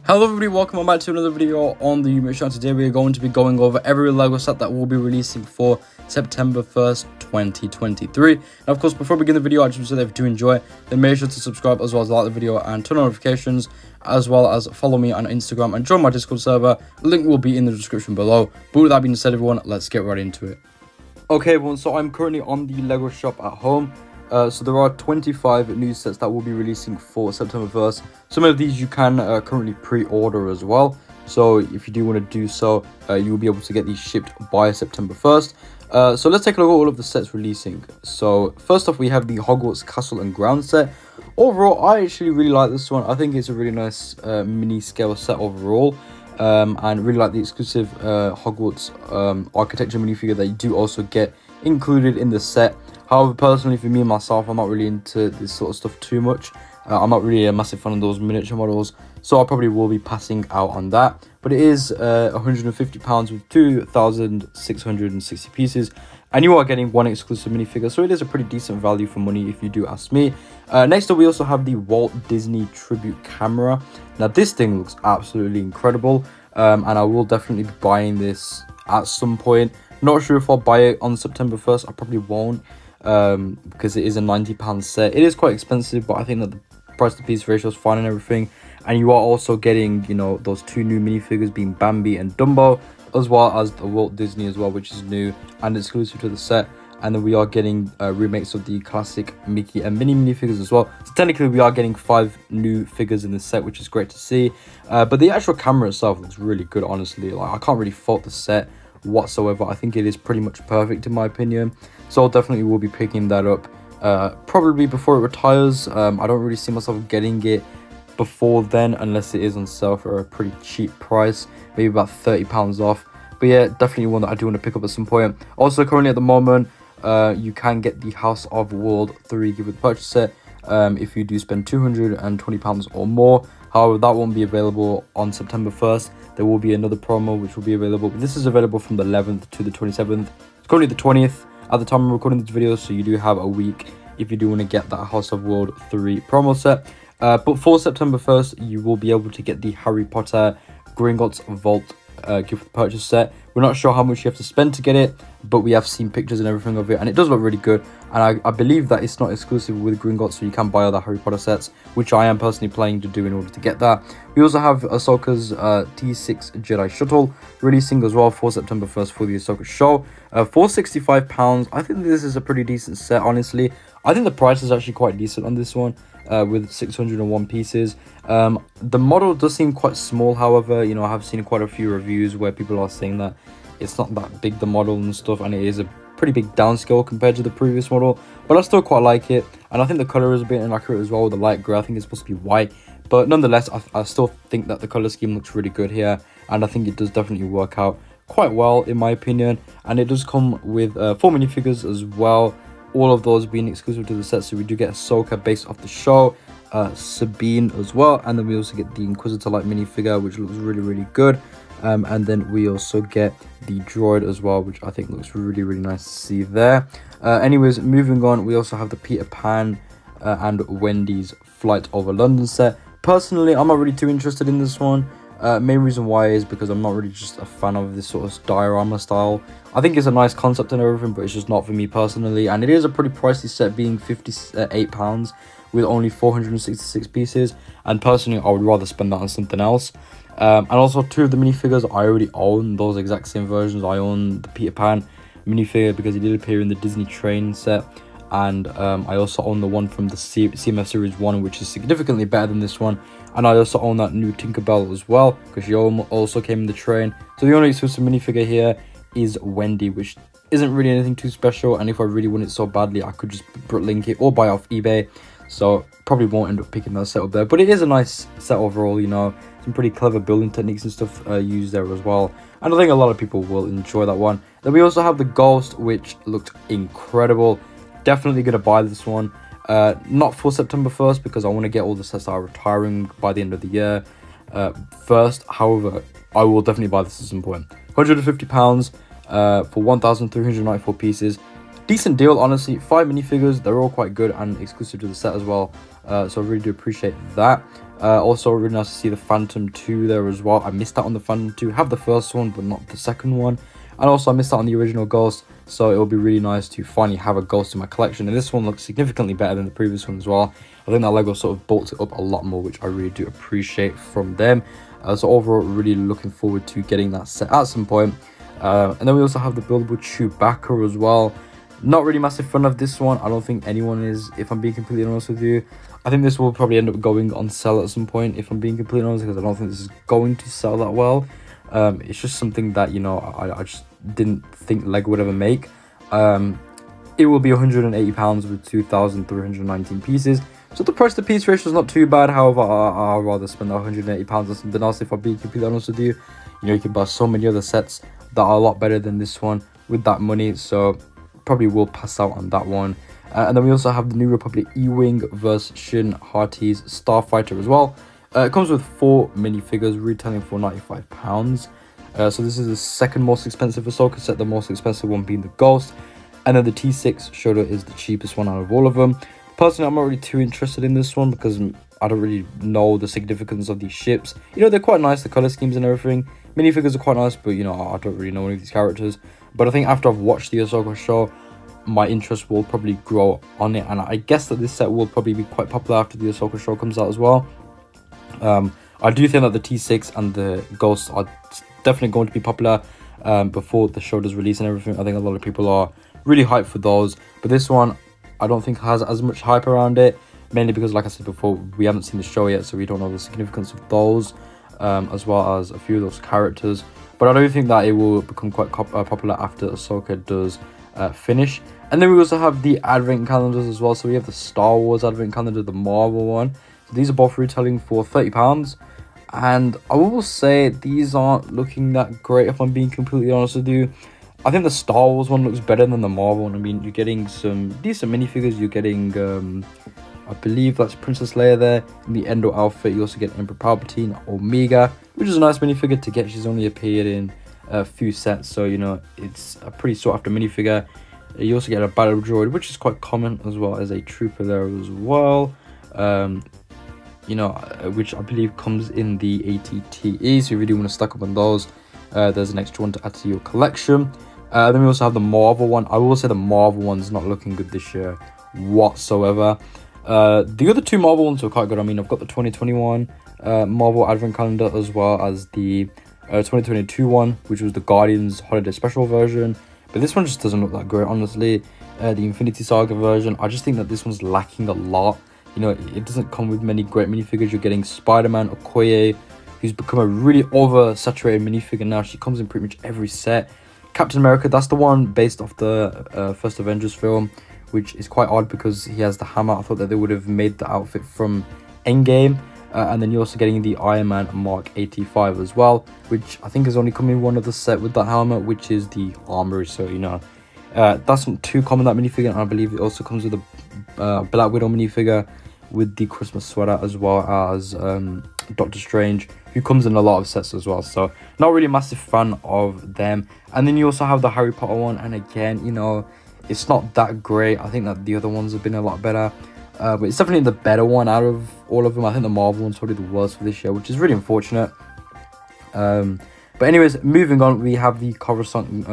Hello everybody, welcome back to another video on the YouTube channel. Today we are going to be going over every LEGO set that we'll be releasing for September 1st, 2023. And of course, before we begin the video, I just want to say that if you do enjoy, then make sure to subscribe as well as like the video and turn on notifications, as well as follow me on Instagram and join my Discord server. The link will be in the description below. But with that being said, everyone, let's get right into it. Okay everyone, so I'm currently on the LEGO shop at home. So there are 25 new sets that we'll be releasing for September 1st. Some of these you can currently pre-order as well. So if you do want to do so, you will be able to get these shipped by September 1st. So let's take a look at all of the sets releasing. So first off, we have the Hogwarts Castle and Ground set. Overall, I actually really like this one. I think it's a really nice mini scale set overall. And really like the exclusive Hogwarts architecture minifigure that you do also get included in the set. However, personally, for me and myself, I'm not really into this sort of stuff too much. I'm not really a massive fan of those miniature models, so I probably will be passing out on that. But it is £150 with 2,660 pieces, and you are getting one exclusive minifigure, so it is a pretty decent value for money if you do ask me. Next up, we also have the Walt Disney Tribute Camera. Now, this thing looks absolutely incredible, and I will definitely be buying this at some point. Not sure if I'll buy it on September 1st, I probably won't. Because it is a £90 set. It is quite expensive, but I think that the price to piece ratio is fine and everything. And you are also getting, you know, those two new minifigures being Bambi and Dumbo, as well as the Walt Disney as well, which is new and exclusive to the set. And then we are getting remakes of the classic Mickey and Minnie minifigures as well. So technically we are getting 5 new figures in the set, which is great to see. But the actual camera itself looks really good, honestly. Like, I can't really fault the set whatsoever. I think it is pretty much perfect in my opinion, so I'll definitely will be picking that up probably before it retires. I don't really see myself getting it before then unless it is on sale for a pretty cheap price, maybe about £30 off. But yeah, definitely one that I do want to pick up at some point. Also, currently at the moment, you can get the House of World 3 gift with purchase set if you do spend £220 or more. However, that won't be available on September 1st. There will be another promo which will be available. But this is available from the 11th to the 27th. It's currently the 20th at the time I'm recording this video, so you do have a week if you do want to get that House of World 3 promo set. But for September 1st, you will be able to get the Harry Potter Gringotts Vault gift with purchase set. We're not sure how much you have to spend to get it, but we have seen pictures and everything of it, and it does look really good. And I believe that it's not exclusive with Gringotts, so you can buy other Harry Potter sets, which I am personally planning to do in order to get that. We also have Ahsoka's T6 Jedi Shuttle releasing as well for September 1st for the Ahsoka show. For £65, I think this is a pretty decent set, honestly. I think the price is actually quite decent on this one. With 601 pieces. The model does seem quite small, however, you know, I have seen quite a few reviews where people are saying that it's not that big, the model and stuff, and it is a pretty big downscale compared to the previous model, but I still quite like it. And I think the color is a bit inaccurate as well with the light gray. I think it's supposed to be white, but nonetheless, I still think that the color scheme looks really good here, and I think it does definitely work out quite well in my opinion. And it does come with 4 minifigures as well, all of those being exclusive to the set. So we do get Ahsoka based off the show, Sabine as well, and then we also get the Inquisitor like minifigure, which looks really good. And then we also get the droid as well, which I think looks really nice to see there. Anyways, moving on, we also have the Peter Pan and Wendy's Flight Over London set. Personally, I'm not really too interested in this one. Main reason why is because I'm not really just a fan of this sort of diorama style. I think it's a nice concept and everything, but it's just not for me personally. And it is a pretty pricey set, being £58 with only 466 pieces. And personally, I would rather spend that on something else. And also 2 of the minifigures I already own, those exact same versions. I own the Peter Pan minifigure because he did appear in the Disney Train set. And I also own the one from the CMF Series 1, which is significantly better than this one. And I also own that new Tinkerbell as well, because she also came in the train. So the only exclusive minifigure here is Wendy, which isn't really anything too special. And if I really want it so badly, I could just link it or buy it off eBay. So probably won't end up picking that set up there. But it is a nice set overall, you know. Some pretty clever building techniques and stuff used there as well. And I think a lot of people will enjoy that one. Then we also have the Ghost, which looked incredible. Definitely going to buy this one. Not for September 1st, because I want to get all the sets that are retiring by the end of the year first. However, I will definitely buy this at some point. £150 for 1,394 pieces. decent deal, honestly. 5 minifigures, they're all quite good and exclusive to the set as well. So I really do appreciate that. Also, really nice to see the Phantom 2 there as well. I missed out on the Phantom 2. Have the first one, but not the second one. And also, I missed out on the original Ghost. So it will be really nice to finally have a Ghost in my collection. And this one looks significantly better than the previous one as well. I think that LEGO sort of bolts it up a lot more, which I really do appreciate from them. So overall, really looking forward to getting that set at some point. And then we also have the Buildable Chewbacca as well. Not really massive fan of this one. I don't think anyone is, if I'm being completely honest with you. I think this will probably end up going on sale at some point, if I'm being completely honest, because I don't think this is going to sell that well. It's just something that, you know, I just didn't think LEGO would ever make. It will be £180 with 2,319 pieces. So the price to piece ratio is not too bad. However, I'd rather spend £180 on something else, if I'm being completely honest with you. You know, you can buy so many other sets that are a lot better than this one with that money. So probably will pass out on that one. And then we also have the New Republic E-Wing version Hearties Starfighter as well. It comes with 4 minifigures, retailing for £95. So this is the second most expensive Ahsoka set, the most expensive one being the Ghost. And then the T6 Shoda is the cheapest one out of all of them. Personally, I'm not really too interested in this one because I don't really know the significance of these ships. You know, they're quite nice, the color schemes and everything. Minifigures are quite nice, but, you know, I don't really know any of these characters. But I think after I've watched the Ahsoka show, my interest will probably grow on it. And I guess that this set will probably be quite popular after the Ahsoka show comes out as well. I do think that the T6 and the Ghost are definitely going to be popular before the show does release and everything. I think a lot of people are really hyped for those. But this one, I don't think has as much hype around it. Mainly because, like I said before, we haven't seen the show yet, so we don't know the significance of those, as well as a few of those characters. But I do think that it will become quite popular after Ahsoka does finish. And then we also have the advent calendars as well. So we have the Star Wars advent calendar, the Marvel one. So these are both retailing for £30. And I will say these aren't looking that great, if I'm being completely honest with you. I think the Star Wars one looks better than the Marvel one. I mean, you're getting some decent minifigures. You're getting, I believe that's Princess Leia there. In the Endor outfit, you also get Emperor Palpatine, Omega, which is a nice minifigure to get. She's only appeared in a few sets, so, you know, it's a pretty sought after minifigure. You also get a battle droid, which is quite common, as well as a trooper there as well. You know, which I believe comes in the ATTE, so if you really want to stack up on those, there's an extra one to add to your collection. Then we also have the Marvel one. I will say the Marvel one's not looking good this year whatsoever. The other 2 Marvel ones are quite good. I mean, I've got the 2021 Marvel Advent Calendar, as well as the 2022 one, which was the Guardians Holiday Special version. But this one just doesn't look that great, honestly. The Infinity Saga version, I just think that this one's lacking a lot. You know, it doesn't come with many great minifigures. You're getting Spider-Man, Okoye, who's become a really oversaturated minifigure now. She comes in pretty much every set. Captain America, that's the one based off the first Avengers film, which is quite odd because he has the hammer. I thought that they would have made the outfit from Endgame. And then you're also getting the Iron Man Mark 85 as well, which I think is only coming in one other set with that helmet, which is the Armory. So, you know, that's not too common, that minifigure. And I believe it also comes with a Black Widow minifigure with the Christmas sweater, as well as Doctor Strange, who comes in a lot of sets as well. So not really a massive fan of them. And then you also have the Harry Potter one, and again, you know, it's not that great. I think that the other ones have been a lot better, but it's definitely the better one out of all of them. I think the Marvel one's probably the worst for this year, which is really unfortunate. But anyways, moving on, we have the Coruscant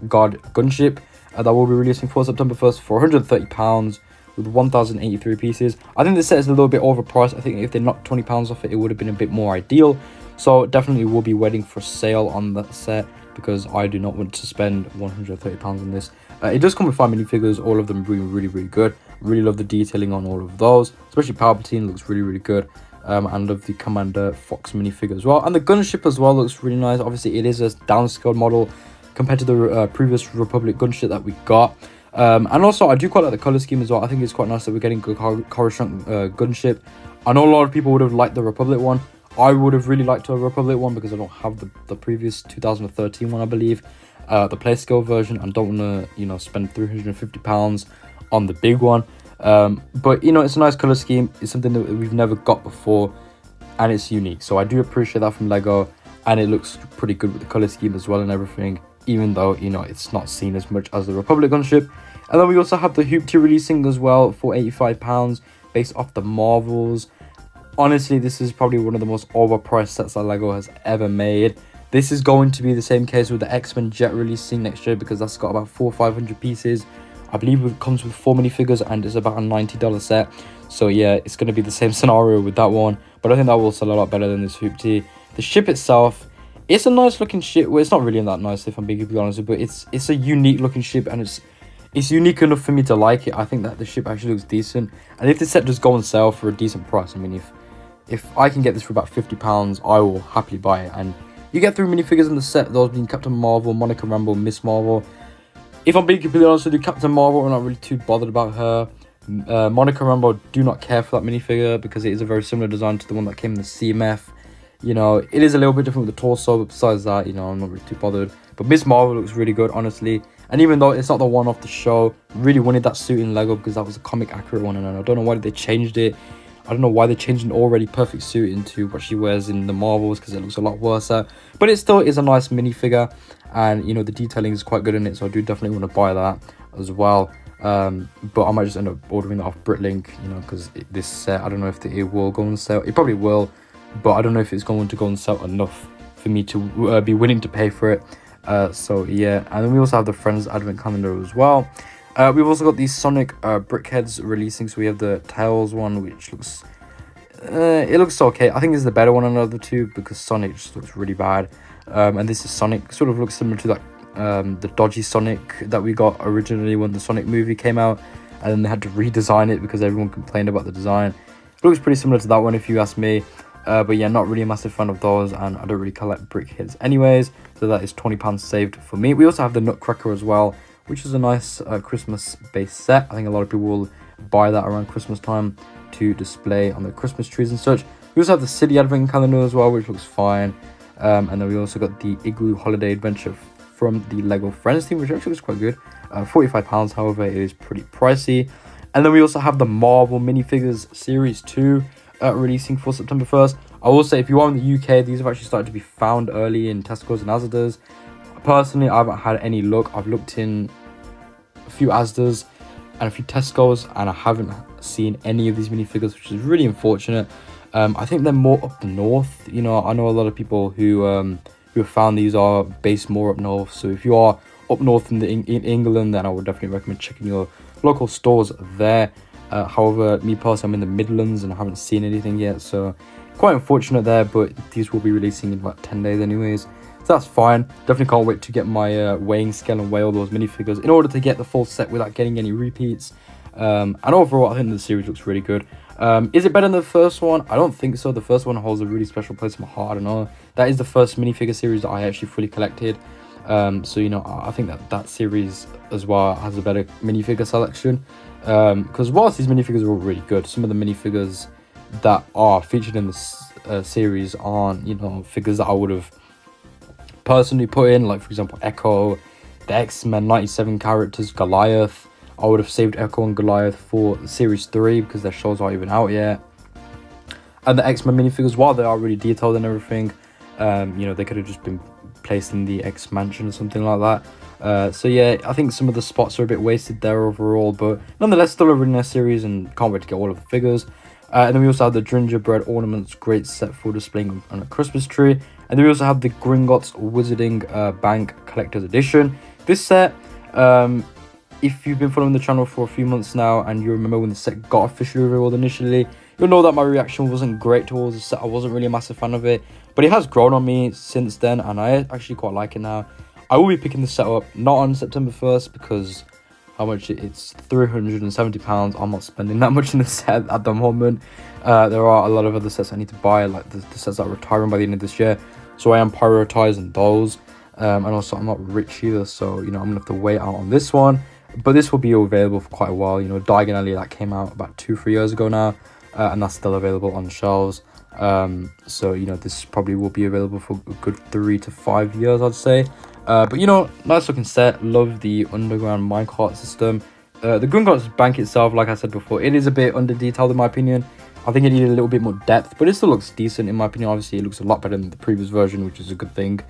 Gunship that will be releasing for September 1st for £130 with 1,083 pieces. I think this set is a little bit overpriced. I think if they knocked £20 off it, it would have been a bit more ideal. So definitely will be waiting for sale on that set, because I do not want to spend £130 on this. It does come with 5 minifigures, all of them being really, really good. Really love the detailing on all of those, especially Palpatine looks really, really good. And love the Commander Fox minifigure as well. And the gunship as well looks really nice. Obviously, it is a downscaled model compared to the previous Republic gunship that we got. And also, I do quite like the color scheme as well. I think it's quite nice that we're getting good Coruscant Gunship. I know a lot of people would have liked the Republic one. I would have really liked a Republic one because I don't have the previous 2013 one, I believe. The play scale version, and don't want to, you know, spend £350 on the big one. But, you know, it's a nice color scheme. It's something that we've never got before, and it's unique. So I do appreciate that from LEGO, and it looks pretty good with the color scheme as well and everything. even though, you know, it's not seen as much as the Republic Gunship. And then we also have the Hoopty releasing as well for £85 based off the Marvels. Honestly, this is probably one of the most overpriced sets that LEGO has ever made. This is going to be the same case with the X-Men Jet releasing next year, because that's got about 400 or 500 pieces. I believe it comes with 4 minifigures and it's about a $90 set. So yeah, it's going to be the same scenario with that one. But I think that will sell a lot better than this Hoopty. The ship itself, it's a nice looking ship. Well, it's not really that nice if I'm being completely honest, but it's a unique looking ship, and it's unique enough for me to like it. I think that the ship actually looks decent. And if this set does go on sale for a decent price, I mean, if I can get this for about £50, I will happily buy it. And you get 3 minifigures in the set, those being Captain Marvel, Monica Rambeau, Miss Marvel. If I'm being completely honest with you, Captain Marvel, I'm not really too bothered about her. Monica Rambeau, do not care for that minifigure because it is a very similar design to the one that came in the CMF. You know, it is a little bit different with the torso, but besides that, you know, I'm not really too bothered. But Miss Marvel looks really good, honestly. And even though it's not the one off the show, really wanted that suit in LEGO because that was a comic accurate one, and I don't know why they changed it. I don't know why they changed an already perfect suit into what she wears in the Marvels, because it looks a lot worse. But it still is a nice minifigure, and you know, the detailing is quite good in it, so I do definitely want to buy that as well. But I might just end up ordering that off Britlink, you know, because this set, I don't know if it will go on sale. It probably will, but I don't know if it's going to go on sale enough for me to be willing to pay for it. So yeah, and then we also have the Friends Advent Calendar as well. We've also got these Sonic brickheads releasing. So we have the Tails one, which looks it looks okay. I think this is the better one out of the two because Sonic just looks really bad. And this is Sonic, sort of looks similar to that the dodgy Sonic that we got originally when the Sonic movie came out, and then they had to redesign it because everyone complained about the design. It looks pretty similar to that one if you ask me. But yeah, not really a massive fan of those, and I don't really collect brickheads anyways, so that is £20 saved for me. We also have the Nutcracker as well, which is a nice Christmas based set. I think a lot of people will buy that around Christmas time to display on the Christmas trees and such. We also have the City Advent Calendar as well, which looks fine. And then we also got the Igloo Holiday Adventure from the LEGO Friends team, which actually looks quite good. £45, however, it is pretty pricey. And then we also have the Marvel Minifigures Series 2 releasing for September 1st. I will say, if you are in the UK, these have actually started to be found early in Tesco's and Asda's. Personally, I haven't had any luck. I've looked in a few Asda's and a few Tesco's, and I haven't seen any of these minifigures, which is really unfortunate. I think they're more up the north. You know, I know a lot of people who have found these are based more up north. So if you are up north in England, then I would definitely recommend checking your local stores there. However, me personally, I'm in the Midlands and I haven't seen anything yet, so quite unfortunate there, but these will be releasing in about 10 days anyways, so that's fine. Definitely can't wait to get my weighing scale and weigh all those minifigures in order to get the full set without getting any repeats. And overall, I think the series looks really good. Is it better than the first one? I don't think so. The first one holds a really special place in my heart. I don't know. That is the first minifigure series that I actually fully collected. So, you know, I think that series as well has a better minifigure selection. Because whilst these minifigures are all really good, some of the minifigures that are featured in this series aren't, you know, figures that I would have personally put in. Like, for example, Echo, the X-Men 97 characters, Goliath. I would have saved Echo and Goliath for Series 3 because their shows aren't even out yet. And the X-Men minifigures, while they are really detailed and everything, you know, they could have just been placed in the X-Mansion or something like that. So yeah, I think some of the spots are a bit wasted there overall, but nonetheless, still a really nice series, and can't wait to get all of the figures. And then we also have the gingerbread ornaments, great set for displaying on a Christmas tree. And then we also have the Gringotts Wizarding Bank Collector's Edition. This set, if you've been following the channel for a few months now and you remember when the set got officially revealed initially, you'll know that my reaction wasn't great towards the set. I wasn't really a massive fan of it, but it has grown on me since then, and I actually quite like it now. I will be picking the set up, not on September 1st, because how much it's £370. I'm not spending that much in the set at the moment. There are a lot of other sets I need to buy, like the sets that are retiring by the end of this year, so I am prioritizing those. And also, I'm not rich either, so, you know, I'm gonna have to wait out on this one. But this will be available for quite a while. You know, Diagon Alley, that came out about 2-3 years ago now, and that's still available on the shelves. So, you know, this probably will be available for a good 3 to 5 years, I'd say. But, you know, nice looking set. Love the underground minecart system. The Gringotts bank itself, like I said before, it is a bit under detailed in my opinion. I think it needed a little bit more depth, but it still looks decent in my opinion. Obviously, it looks a lot better than the previous version, which is a good thing.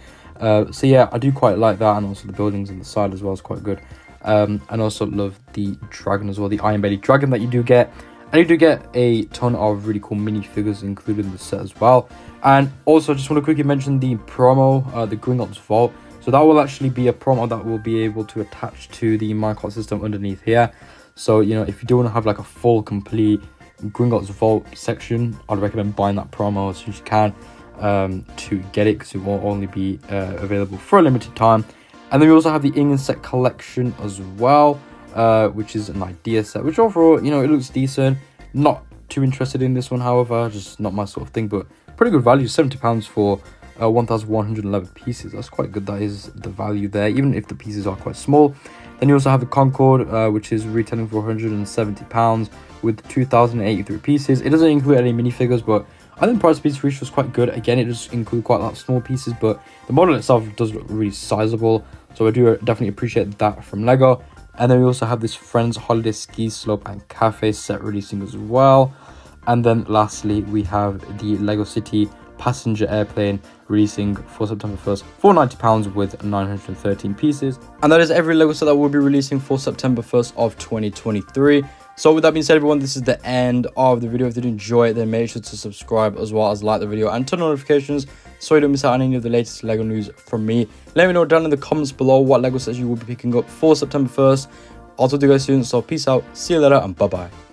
So yeah, I do quite like that, and also the buildings on the side as well is quite good. And also love the dragon as well, the iron belly dragon that you do get. And you do get a ton of really cool minifigures included in the set as well. And also, I just want to quickly mention the promo, the Gringotts Vault. So that will actually be a promo that will be able to attach to the minecart system underneath here. So, you know, if you do want to have like a full, complete Gringotts Vault section, I'd recommend buying that promo as soon as you can to get it, because it won't only be available for a limited time. And then we also have the Inset collection as well, which is an idea set, which overall, you know, it looks decent. Not too interested in this one, however, just not my sort of thing, but pretty good value. £70 for 1,111 pieces. That's quite good. That is the value there, even if the pieces are quite small. Then you also have the Concorde, which is retailing for £170 with 2,083 pieces. It doesn't include any minifigures, but I think the price piece reach was quite good. Again, it does include quite a lot of small pieces, but the model itself does look really sizable. So I do definitely appreciate that from LEGO. And then we also have this Friends Holiday Ski Slope and Cafe set releasing as well. And then lastly, we have the LEGO City Passenger Airplane releasing for September 1st for £90 with 913 pieces. And that is every LEGO set that we'll be releasing for September 1st of 2023. So with that being said, everyone, this is the end of the video. If you did enjoy it, then make sure to subscribe as well as like the video and turn on notifications so you don't miss out on any of the latest LEGO news from me. Let me know down in the comments below what LEGO sets you will be picking up for September 1st. I'll talk to you guys soon, so peace out, see you later, and bye-bye.